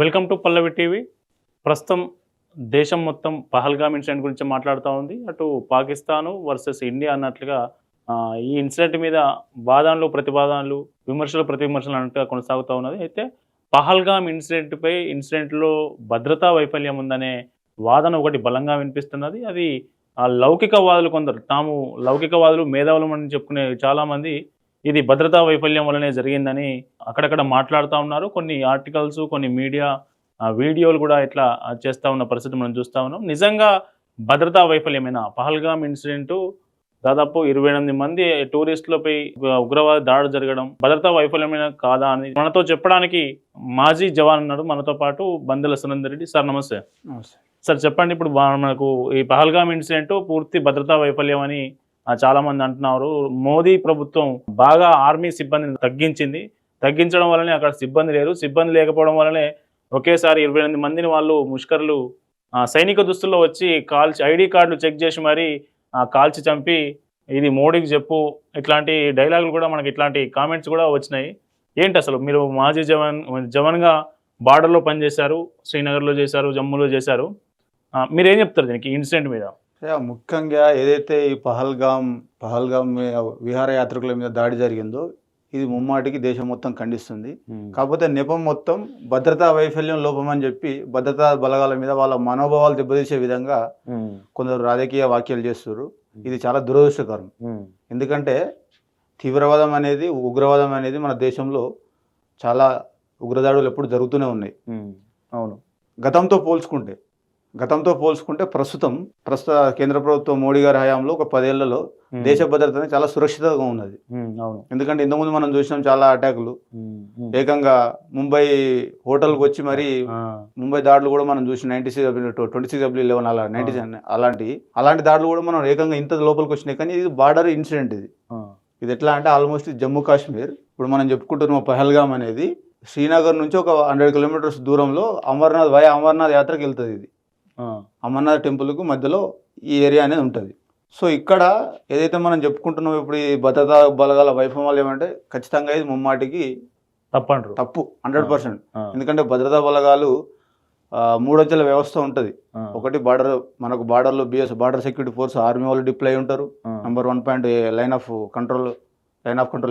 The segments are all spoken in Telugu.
Welcome to Pallavi TV. ప్రస్తుతం దేశం మొత్తం పహల్గామ్ ఇన్సిడెంట్ గురించి మాట్లాడుతూ ఉంది. అటు పాకిస్తాను వర్సెస్ ఇండియా అన్నట్లుగా ఈ ఇన్సిడెంట్ మీద వాదనలు ప్రతివాదనలు విమర్శలు ప్రతి విమర్శలు అన్నట్టుగా కొనసాగుతూ ఉన్నది. అయితే పహల్గామ్ ఇన్సిడెంట్లో భద్రతా వైఫల్యం ఉందనే వాదన ఒకటి బలంగా వినిపిస్తున్నది. అది లౌకికవాదులు కొందరు తాము లౌకికవాదులు మేధావులు అని చెప్పుకునే చాలామంది ఇది భద్రతా వైఫల్యం వల్లనే జరిగిందని అక్కడక్కడ మాట్లాడుతూ ఉన్నారు. కొన్ని ఆర్టికల్స్, కొన్ని మీడియా వీడియోలు కూడా ఇట్లా చేస్తూ ఉన్న పరిస్థితి మనం చూస్తూ ఉన్నాం. నిజంగా భద్రతా వైఫల్యమైన పహల్గామ్ ఇన్సిడెంట్ దాదాపు 28 మంది టూరిస్టులపై ఉగ్రవాద దాడి జరగడం భద్రతా వైఫల్యమైన కాదా అని మనతో చెప్పడానికి మాజీ జవాన్ ఉన్నాడు మనతో పాటు బందెల సురేందర్ రెడ్డి. సార్ నమస్తే. సార్ చెప్పండి, ఇప్పుడు మనకు ఈ పహల్గామ్ ఇన్సిడెంట్ పూర్తి భద్రతా వైఫల్యం అని చాలా మంది అంటున్నారు. మోదీ ప్రభుత్వం బాగా ఆర్మీ సిబ్బందిని తగ్గించడం వల్లనే అక్కడ సిబ్బంది లేకపోవడం వల్లనే ఒకేసారి 28 మందిని వాళ్ళు ముష్కర్లు సైనిక దుస్తుల్లో వచ్చి కాల్చి ఐడి కార్డులు చెక్ చేసి మరి కాల్చి చంపి ఇది మోడీకి చెప్పు, ఇట్లాంటి డైలాగులు కూడా మనకి ఇట్లాంటి కామెంట్స్ కూడా వచ్చినాయి. ఏంటి అసలు మీరు మాజీ జవాన్గా బార్డర్లో పనిచేశారు, శ్రీనగర్లో చేశారు, జమ్మూలో చేశారు, మీరేం చెప్తారు దీనికి ఇన్సిడెంట్ మీద? ముఖ్యంగా ఏదైతే ఈ పహల్గామ్ విహారయాత్రికుల మీద దాడి జరిగిందో ఇది ముమ్మాటికి దేశం మొత్తం ఖండిస్తుంది. కాకపోతే నెపం మొత్తం భద్రతా వైఫల్యం లోపం అని చెప్పి భద్రతా బలగాల మీద వాళ్ళ మనోభావాలు దెబ్బతీసే విధంగా కొందరు రాజకీయ వ్యాఖ్యలు చేస్తున్నారు. ఇది చాలా దురదృష్టకరం. ఎందుకంటే తీవ్రవాదం అనేది, ఉగ్రవాదం అనేది మన దేశంలో చాలా ఉగ్రదాడులు ఎప్పుడు జరుగుతూనే ఉన్నాయి. అవును, గతంతో పోల్చుకుంటే ప్రస్తుత కేంద్ర ప్రభుత్వం మోడీ గారి హయాంలో ఒక 10 ఏళ్లలో దేశ భద్రత చాలా సురక్షితంగా ఉన్నది. ఎందుకంటే ఇంతకుముందు మనం చూసినాం చాలా అటాకులు, ఏకంగా ముంబై హోటల్కి వచ్చి మరి ముంబై దాడులు కూడా మనం చూసిన 26/11 అలాంటి దాడులు కూడా మనం ఏకంగా ఇంత లోపలికి వచ్చినాయి. కానీ ఇది బార్డర్ ఇన్సిడెంట్. ఇది ఎట్లా అంటే ఆల్మోస్ట్ జమ్మూ కాశ్మీర్, ఇప్పుడు మనం చెప్పుకుంటున్న పహల్గామ్ అనేది శ్రీనగర్ నుంచి ఒక 100 కిలోమీటర్స్ దూరంలో అమర్నాథ్ యాత్రకు వెళ్తుంది. ఇది అమర్నాథ్ టెంపుల్కు మధ్యలో ఈ ఏరియా అనేది ఉంటుంది. సో ఇక్కడ ఏదైతే మనం చెప్పుకుంటున్నాం ఇప్పుడు ఈ భద్రతా బలగాల వైఫల్యం ఏమంటే ఖచ్చితంగా ఇది ముమ్మాటికి తప్పు 100%. ఎందుకంటే భద్రతా బలగాలు 3 అంచెల వ్యవస్థ ఉంటుంది. ఒకటి మనకు బార్డర్లో బార్డర్ సెక్యూరిటీ ఫోర్స్ ఆర్మీ వాళ్ళు డిప్లాయ్ ఉంటారు. Number 1 point line of control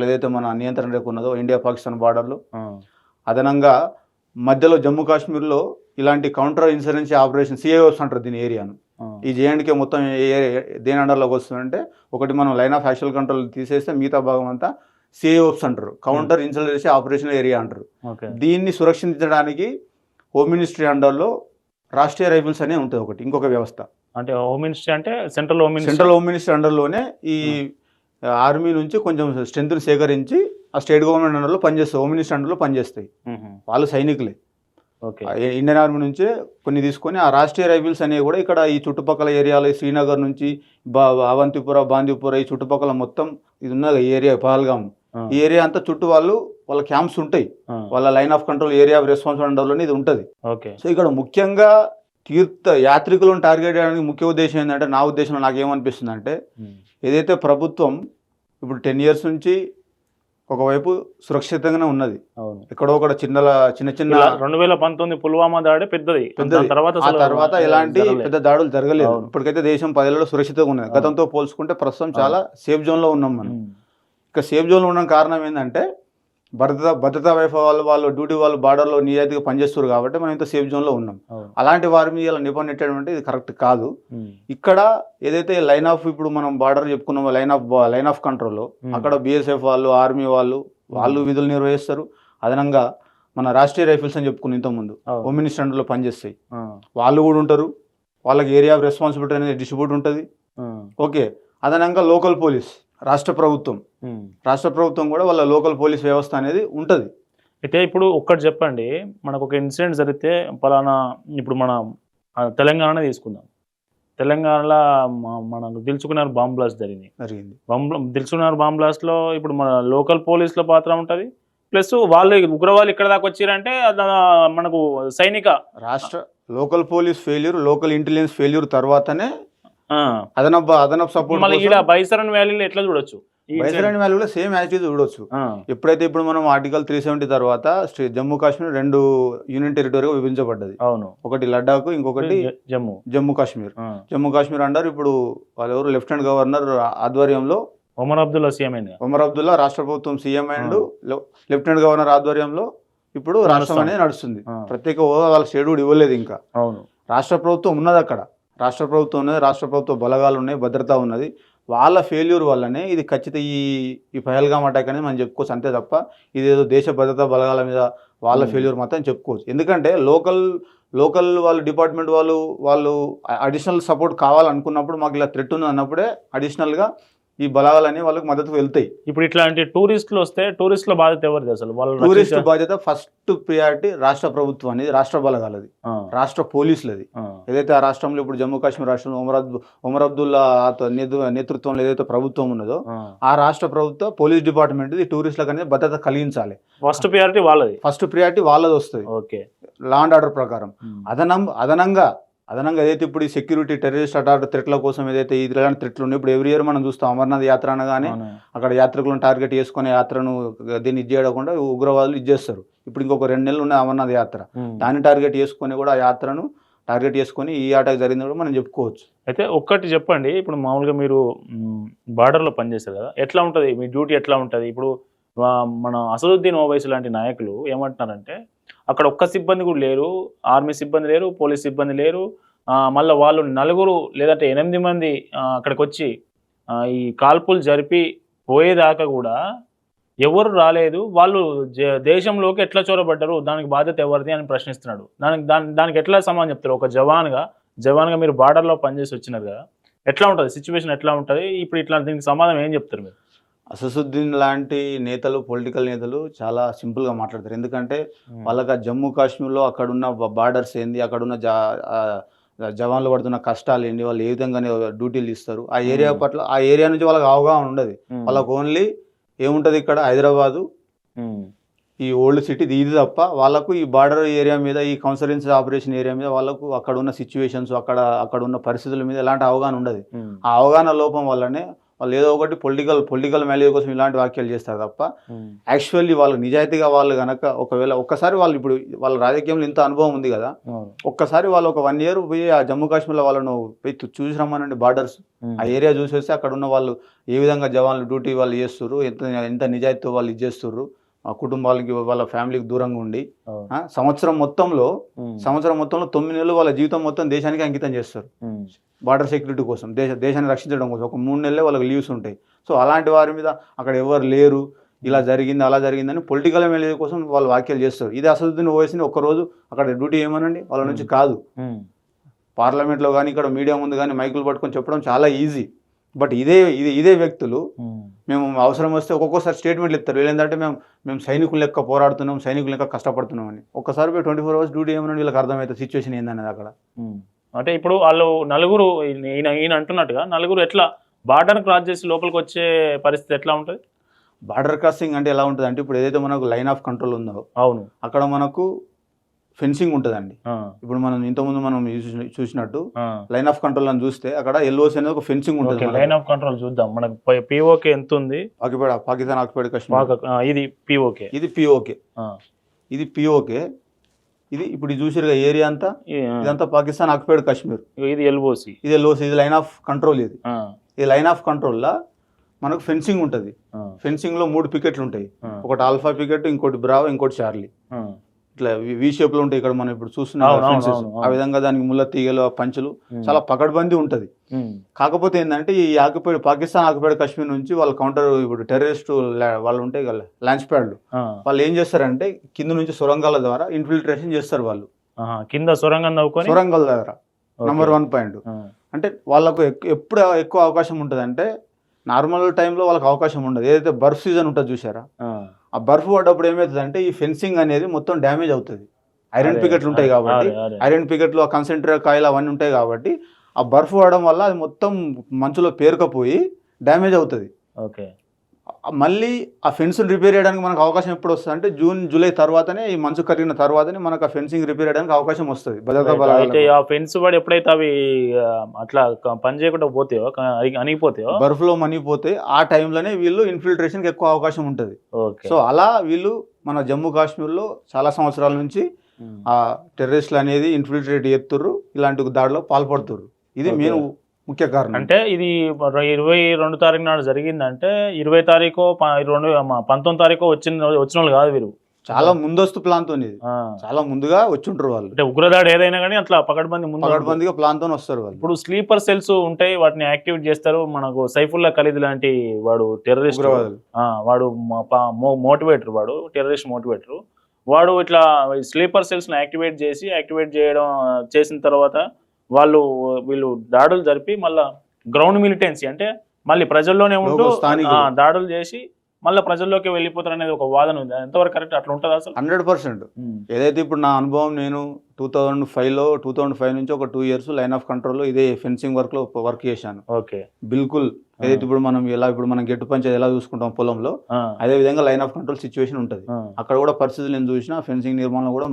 ఏదైతే మన నియంత్రణ రేఖ ఉన్నదో ఇండియా పాకిస్తాన్ బార్డర్లో. అదనంగా మధ్యలో జమ్మూ కాశ్మీర్లో ఇలాంటి కౌంటర్ ఇన్సరెన్సీ ఆపరేషన్ సిఐఓస్ అంటారు దీని ఏరియాను. ఈ జేఎండ్కే మొత్తం దేని అండర్లోకి వస్తుందంటే ఒకటి మనం లైన్ ఆఫ్ యాక్చువల్ కంట్రోల్ తీసేస్తే మిగతా భాగం అంతా సిఐఓస్ అంటారు, కౌంటర్ ఇన్సరెన్సీ ఆపరేషన్ ఏరియా అంటారు. దీన్ని సురక్షించడానికి హోమ్ మినిస్ట్రీ అండర్లో రాష్ట్రీయ రైఫిల్స్ అనే ఉంటుంది ఒకటి, ఇంకొక వ్యవస్థ. అంటే హోమ్ మినిస్ట్రీ అంటే సెంట్రల్ హోమ్ మినిస్ట్రీ అండర్లోనే ఈ ఆర్మీ నుంచి కొంచెం స్ట్రెంత్ని సేకరించి ఆ స్టేట్ గవర్నమెంట్ అండర్లో పనిచేస్తాయి, హోమ్ మినిస్ట్రీ అండర్లో పనిచేస్తాయి. వాళ్ళు సైనికులే. ఇండియన్ ఆర్మీ నుంచే కొన్ని తీసుకొని ఆ రాష్ట్రీయ రైఫిల్స్ అనేవి కూడా ఇక్కడ ఈ చుట్టుపక్కల ఏరియాలో శ్రీనగర్ నుంచి అవంతిపుర, బాందీపుర ఈ చుట్టుపక్కల మొత్తం ఇది ఉన్నది ఏరియా పహల్గామ్. ఈ ఏరియా అంతా చుట్టూ వాళ్ళ క్యాంప్స్ ఉంటాయి. వాళ్ళ line of control area of response అండర్లోనే ఇది ఉంటుంది. సో ఇక్కడ ముఖ్యంగా యాత్రికులను టార్గెట్ చేయడానికి ముఖ్య ఉద్దేశం ఏంటంటే, నా ఉద్దేశంలో నాకేమనిపిస్తుంది అంటే, ఏదైతే ప్రభుత్వం ఇప్పుడు 10 years నుంచి ఒకవైపు సురక్షితంగానే ఉన్నది, ఎక్కడో ఒక చిన్న 2019 పుల్వామా దాడి పెద్దది. ఆ తర్వాత ఎలాంటి పెద్ద దాడులు జరగలేదు. ఇప్పటికైతే దేశం 10 ఏళ్లలో సురక్షితంగా ఉన్నది. గతంతో పోల్చుకుంటే ప్రస్తుతం చాలా సేఫ్ జోన్లో ఉన్నాం మనం. ఇక సేఫ్ జోన్లో ఉన్న కారణం ఏంటంటే భద్రతా వైఫల్యాలు వాళ్ళు డ్యూటీ వాళ్ళు బార్డర్లో నిజాయితీగా పనిచేస్తారు కాబట్టి మనం ఇంత సేఫ్ జోన్లో ఉన్నాం. అలాంటి వారి మీద ఇలా నిబంధన ఇది కరెక్ట్ కాదు. ఇక్కడ ఏదైతే లైన్ ఆఫ్ ఇప్పుడు మనం బార్డర్ చెప్పుకున్నామో లైన్ ఆఫ్ కంట్రోల్, అక్కడ బిఎస్ఎఫ్ వాళ్ళు, ఆర్మీ వాళ్ళు విధులు నిర్వహిస్తారు. అదనంగా మన రాష్ట్రీయ రైఫిల్స్ అని చెప్పుకుని ఇంతకుముందు హోమ్ మినిస్టర్ అండర్లో పనిచేస్తాయి, వాళ్ళు కూడా ఉంటారు. వాళ్ళకి ఏరియా ఆఫ్ రెస్పాన్సిబిలిటీ అనేది డిస్ట్రిబ్యూట్ ఉంటుంది. ఓకే, అదనంగా లోకల్ పోలీస్, రాష్ట్ర ప్రభుత్వం కూడా వాళ్ళ లోకల్ పోలీస్ వ్యవస్థ అనేది ఉంటుంది. అయితే ఇప్పుడు ఒక్కటి చెప్పండి, మనకు ఒక ఇన్సిడెంట్ జరిగితే పలానా, ఇప్పుడు మన తెలంగాణ తీసుకుందాం. తెలంగాణలో మనకు దిల్సుకున్నారు బాంబ్ బ్లాస్ట్ జరిగింది. దిల్సుకున్నారు బాంబ్ బ్లాస్ట్లో ఇప్పుడు మన లోకల్ పోలీసుల పాత్ర ఉంటుంది, ప్లస్ ఉగ్రవాళ్ళు ఇక్కడ దాకా వచ్చారంటే మనకు సైనిక local police failure, local intelligence failure తర్వాతనే అదనపు సపోర్ట్. మళ్ళీ ఇక్కడ బైసరన్ వ్యాలీలో ఎట్లా చూడొచ్చు, బైసరాని వ్యాలీ కూడా సేమ్ యాజ్ ఇట్ చూడొచ్చు. ఎప్పుడైతే ఇప్పుడు మనం ఆర్టికల్ 370 తర్వాత జమ్మూ కాశ్మీర్ 2 యూనియన్ టెరిటరీగా విభజించబడ్డది. అవును, ఒకటి లడాక్, ఇంకొకటి జమ్మూ కాశ్మీర్. జమ్మూ కాశ్మీర్ అండర్ ఇప్పుడు వాళ్ళు ఎవరు లెఫ్టినెంట్ గవర్నర్ ఆధ్వర్యంలో ఒమర్ అబ్దుల్లా రాష్ట్ర ప్రభుత్వం సీఎం అండ్ లెఫ్టినెంట్ గవర్నర్ ఆధ్వర్యంలో ఇప్పుడు రాష్ట్రం అనేది నడుస్తుంది. ప్రత్యేక హోదా వాళ్ళ షెడ్యూల్ ఇవ్వలేదు ఇంకా. అవును, రాష్ట్ర ప్రభుత్వం ఉన్నది అక్కడ, రాష్ట్ర ప్రభుత్వం ఉన్నది, రాష్ట్ర ప్రభుత్వ బలగాలు ఉన్నాయి, భద్రత ఉన్నది. వాళ్ళ ఫెయిల్యూర్ వల్లనే ఇది ఖచ్చితంగా ఈ పహల్గామ్ అటాక్ అనేది మనం చెప్పుకోవచ్చు అంతే తప్ప ఇదేదో దేశ భద్రతా బలగాల మీద వాళ్ళ ఫెయిల్యూర్ మాత్రం చెప్పుకోవచ్చు. ఎందుకంటే లోకల్ వాళ్ళు డిపార్ట్మెంట్ వాళ్ళు అడిషనల్ సపోర్ట్ కావాలనుకున్నప్పుడు మాకు ఇలా థ్రెట్ ఉంది అన్నప్పుడే అడిషనల్గా ఈ బలగాలని వాళ్ళకి మద్దతు వెళ్తాయి. ఇప్పుడు ఇట్లాంటి టూరిస్టులు వస్తే టూరిస్టుల బాధ్యత ఎవరిది అసలు? టూరిస్ట్ బాధ్యత ఫస్ట్ ప్రియారిటీ రాష్ట్ర ప్రభుత్వం అనేది, రాష్ట్ర బలగాలది, రాష్ట్ర పోలీసులది. ఏదైతే ఆ రాష్ట్రంలో ఇప్పుడు జమ్మూ కాశ్మీర్ రాష్ట్రంలో ఒమర్ అబ్దుల్లా నేతృత్వంలో ఏదైతే ప్రభుత్వం ఉన్నదో ఆ రాష్ట్ర ప్రభుత్వ పోలీస్ డిపార్ట్మెంట్ ఈ టూరిస్టులకు అనేది భద్రత కలిగించాలి. ఫస్ట్ ప్రియారిటీ వాళ్ళది వస్తుంది. ఓకే, లా అండ్ ఆర్డర్ ప్రకారం. అదనంగా ఏదైతే ఇప్పుడు ఈ సెక్యూరిటీ టెర్రరిస్ట్ అటాక్ థ్రెట్ల కోసం ఏదైతే ఇలాంటి థ్రెట్లు ఉన్నాయి, ఇప్పుడు ఎవ్రీ ఇయర్ మనం చూస్తాం అమర్నాథ్ యాత్ర అనగానే అక్కడ యాత్రికులను టార్గెట్ చేసుకునే యాత్రను దీన్ని చేయకుండా ఉగ్రవాదులు ఇచ్చేస్తారు. ఇప్పుడు ఇంకొక 2 నెలలు ఉన్నాయి అమర్నాథ్ యాత్ర, దాన్ని టార్గెట్ చేసుకొని కూడా ఆ యాత్రను టార్గెట్ చేసుకొని ఈ అటాక్ జరిగింది కూడా మనం చెప్పుకోవచ్చు. అయితే ఒక్కటి చెప్పండి, ఇప్పుడు మామూలుగా మీరు బార్డర్లో పనిచేస్తారు కదా, ఎట్లా ఉంటుంది మీ డ్యూటీ? ఎట్లా ఉంటుంది? ఇప్పుడు మన అసదుద్దీన్ ఓవైసీ లాంటి నాయకులు ఏమంటున్నారంటే అక్కడ ఒక్క సిబ్బంది కూడా లేరు, ఆర్మీ సిబ్బంది లేరు, పోలీస్ సిబ్బంది లేరు, మళ్ళీ వాళ్ళు 4 లేదంటే 8 మంది అక్కడికి వచ్చి ఈ కాల్పులు జరిపి పోయేదాకా కూడా ఎవరు రాలేదు, వాళ్ళు దేశంలోకి ఎట్లా చొరబడ్డారు, దానికి బాధ్యత ఎవరిది అని ప్రశ్నిస్తున్నాడు. దానికి ఎట్లా సమాధానం చెప్తారు? ఒక జవాన్గా మీరు బార్డర్లో పనిచేసి వచ్చినారు కదా, ఎట్లా ఉంటుంది సిచ్యువేషన్? ఎట్లా ఉంటుంది ఇప్పుడు? ఇట్లా దీనికి సమాధానం ఏం చెప్తారు మీరు? అసదుద్దీన్ లాంటి నేతలు, పొలిటికల్ నేతలు చాలా సింపుల్గా మాట్లాడతారు. ఎందుకంటే వాళ్ళకి జమ్మూ కాశ్మీర్లో అక్కడున్న బార్డర్స్ ఏంది, అక్కడున్న జవాన్లు పడుతున్న కష్టాలు ఏంటి, వాళ్ళు ఏ విధంగా డ్యూటీలు ఇస్తారు, ఆ ఏరియా పట్ల ఆ ఏరియా నుంచి వాళ్ళకి అవగాహన ఉండదు. వాళ్ళకు ఓన్లీ ఏముంటుంది ఇక్కడ హైదరాబాదు, ఈ ఓల్డ్ సిటీ, ఇది తప్ప వాళ్ళకు ఈ బార్డర్ ఏరియా మీద, ఈ కౌన్సరెన్స్ ఆపరేషన్ ఏరియా మీద వాళ్ళకు అక్కడ ఉన్న సిచ్యువేషన్స్, అక్కడ ఉన్న పరిస్థితుల మీద ఎలాంటి అవగాహన ఉండదు. ఆ అవగాహన లోపం వల్లనే వాళ్ళు ఏదో ఒకటి పొలిటికల్ మ్యారేజ్ కోసం ఇలాంటి వ్యాఖ్యలు చేస్తారు తప్ప యాక్చువల్లీ వాళ్ళు నిజాయితీగా వాళ్ళు కనుక ఒకవేళ ఒక్కసారి వాళ్ళు ఇప్పుడు వాళ్ళ రాజకీయంలో ఇంత అనుభవం ఉంది కదా, ఒక్కసారి వాళ్ళు ఒక 1 year పోయి ఆ జమ్మూ కాశ్మీర్లో వాళ్ళను పోయి చూసి రమ్మనండి, బార్డర్స్ ఆ ఏరియా చూసి వస్తే అక్కడ ఉన్న వాళ్ళు ఏ విధంగా జవాన్లు డ్యూటీ వాళ్ళు చేస్తుర్రు, ఎంత నిజాయితీతో వాళ్ళు ఇది చేస్తుర్రు, ఆ కుటుంబాలకి వాళ్ళ ఫ్యామిలీకి దూరంగా ఉండి సంవత్సరం మొత్తంలో 9 నెలలు వాళ్ళ జీవితం మొత్తం దేశానికి అంకితం చేస్తారు బార్డర్ సెక్యూరిటీ కోసం, దేశాన్ని రక్షించడం కోసం. ఒక 3 నెలలే వాళ్ళకి లీవ్స్ ఉంటాయి. సో అలాంటి వారి మీద అక్కడ ఎవరు లేరు, ఇలా జరిగింది అలా జరిగిందని పొలిటికల్ ఎమ్మెల్యే కోసం వాళ్ళు వ్యాఖ్యలు చేస్తారు. ఇది అసదుద్దీన్ ఓవైసీని ఒక్కరోజు అక్కడ డ్యూటీ ఏమనండి వాళ్ళ నుంచి కాదు. పార్లమెంట్లో కానీ ఇక్కడ మీడియా ముందు కానీ మైకులు పట్టుకొని చెప్పడం చాలా ఈజీ. బట్ ఇదే వ్యక్తులు మేము అవసరం వస్తే ఒక్కొక్కసారి స్టేట్మెంట్లు ఇస్తారు. ఏంటంటే మేము సైనికుల లెక్క పోరాడుతున్నాం, సైనికుల లెక్క కష్టపడుతున్నాం అని. ఒక్కసారి పోయి 24 hours డ్యూటీ ఏమన్నా వీళ్ళకి అర్థమవుతుంది సిచ్యువేషన్ ఏందనేది అక్కడ. అంటే ఇప్పుడు వాళ్ళు 4 ఈయన అంటున్నట్టుగా 4 ఎట్లా బార్డర్ క్రాస్ చేసి లోపలికి వచ్చే పరిస్థితి ఎట్లా ఉంటుంది? బార్డర్ క్రాసింగ్ అంటే ఎలా ఉంటుంది అంటే ఇప్పుడు ఏదైతే మనకు లైన్ ఆఫ్ కంట్రోల్ ఉందో అవును అక్కడ మనకు ఫెన్సింగ్ ఉంటుందండి. ఇప్పుడు మనం ఇంతకుముందు మనం చూసినట్టు లైన్ ఆఫ్ కంట్రోల్ అని చూస్తే అక్కడ ఎల్ఓసి అనేది ఒక ఫెన్సింగ్ ఉంటుంది. లైన్ ఆఫ్ కంట్రోల్ చూద్దాం. మనకు పిఓకే ఎంత ఉంది? పాకిస్తాన్ ఆక్యుపైడ్ కశ్మీర్. ఇది పిఓకే. ఇది ఇప్పుడు చూసిరుగా ఏరియా అంతా ఇదంతా పాకిస్తాన్ ఆక్యుపైడ్ కశ్మీర్. ఇది ఎల్ఓసి. ఇది లైన్ ఆఫ్ కంట్రోల్. ఇది లైన్ ఆఫ్ కంట్రోల్ లా మనకు ఫెన్సింగ్ ఉంటుంది. ఫెన్సింగ్ లో 3 పికెట్లు ఉంటాయి. ఒకటి ఆల్ఫా పికెట్, ఇంకోటి బ్రావో, ఇంకోటి చార్లీ. ఇట్లా వి షేప్ లో ఉంటాయి. ఇక్కడ మనం ఇప్పుడు చూస్తున్నాం ఆ విధంగా దానికి ముళ్ళ తీగలు, పంచులు చాలా పకడ్బందీ ఉంటది. కాకపోతే ఏంటంటే ఈ పాకిస్తాన్ ఆక్యుపైడ్ కశ్మీర్ నుంచి వాళ్ళ కౌంటర్ ఇప్పుడు టెర్రరిస్ట్ వాళ్ళు ఉంటాయి కదా లాంచ్ ప్యాడ్లు, వాళ్ళు ఏం చేస్తారంటే కింద నుంచి సొరంగాల ద్వారా ఇన్ఫిల్ట్రేషన్ చేస్తారు. వాళ్ళు కింద సొరంగాల ద్వారా నంబర్ 1 పాయింట్ అంటే వాళ్ళకు ఎప్పుడు ఎక్కువ అవకాశం ఉంటుంది అంటే నార్మల్ టైంలో వాళ్ళకి అవకాశం ఉండదు. ఏదైతే బర్ఫ్ సీజన్ ఉంటుంది చూసారా, ఆ బర్ఫ్ పడ్డప్పుడు ఏమవుతుంది అంటే ఈ ఫెన్సింగ్ అనేది మొత్తం డ్యామేజ్ అవుతుంది. ఐరన్ పికెట్లు ఉంటాయి కాబట్టి, ఐరన్ పికెట్లు, ఆ కన్సెంట్రేట్ కాయిల్ అవన్నీ ఉంటాయి కాబట్టి ఆ బర్ఫ్ పడడం వల్ల అది మొత్తం మంచులో పేరుకపోయి డ్యామేజ్ అవుతుంది. మళ్ళీ ఆ ఫెన్స్ని రిపేర్ చేయడానికి మనకు అవకాశం ఎప్పుడు వస్తుంది అంటే జూన్ జూలై తర్వాతనే ఈ మంచు కరిగిన తర్వాతనే మనకు ఆ ఫెన్సింగ్ రిపేర్ చేయడానికి అవకాశం వస్తుంది భద్రతా అయితే బలగాలకు. ఆ ఫెన్స్ వాడు ఎప్పుడైతే అవి అట్లా పని చేయకుండా పోతాయో అనిగిపోతాయో బర్ఫ్లో మనిగిపోతే ఆ టైంలోనే వీళ్ళు ఇన్ఫిల్ట్రేషన్కి ఎక్కువ అవకాశం ఉంటుంది. ఓకే. సో అలా వీళ్ళు మన జమ్మూ కాశ్మీర్లో చాలా సంవత్సరాల నుంచి ఆ టెర్రరిస్టులు అనేది ఇన్ఫిల్ట్రేట్ చేస్తుర్రు, ఇలాంటి దాడిలో పాల్పడుతుర్రు. ఇది మెయిన్ ముఖ్య కారణం. అంటే ఇది 22 తారీఖు నాడు జరిగిందంటే 20 తారీఖు 19 తారీఖు వచ్చిన వాళ్ళు కాదు వీరు, చాలా ముందస్తు ప్లాన్ తో ఇది, చాలా ముందుగా వచ్చుంటారు వాళ్ళు. అంటే ఉగ్రదాడి ఏదైనా కానీ అట్లా పకడ్బందీగా ప్లాన్ తో వస్తారు వాళ్ళు. ఇప్పుడు స్లీపర్ సెల్స్ ఉంటాయి, వాటిని యాక్టివేట్ చేస్తారు. మనకు సైఫుల్లా ఖలీద్ లాంటి వాడు టెర్రరిస్ట్, వాడు మోటివేటర్, వాడు టెర్రరిస్ట్ మోటివేటర్. వాడు ఇట్లా స్లీపర్ సెల్స్ ని యాక్టివేట్ చేసిన తర్వాత వీళ్ళు దాడులు జరిపి మళ్ళా గ్రౌండ్ మిలిటెన్సీ అంటే మళ్ళీ ప్రజల్లోనే ఉంటూ దాడులు చేసి మళ్ళీ ప్రజల్లోకి వెళ్ళిపోతారు అనేది ఒక వాదన ఉంది. ఎంతవరకు కరెక్ట్? అట్లా ఉంటుంది అసలు? 100%. ఏదైతే ఇప్పుడు నా అనుభవం, నేను 2005 నుంచి ఒక 2 years లైన్ ఆఫ్ కంట్రోల్లో ఇదే ఫెన్సింగ్ వర్క్ చేశాను. ఓకే. బిల్కుల్ ఏదైతే ఇప్పుడు మనం గెట్టు పంచేది ఎలా చూసుకుంటాం పొలంలో, అదే విధంగా లైన్ ఆఫ్ కంట్రోల్ సిచ్యువేషన్ ఉంటుంది. అక్కడ కూడా పరిస్థితులు నేను చూసిన, ఫెన్సింగ్ నిర్మాణంలో కూడా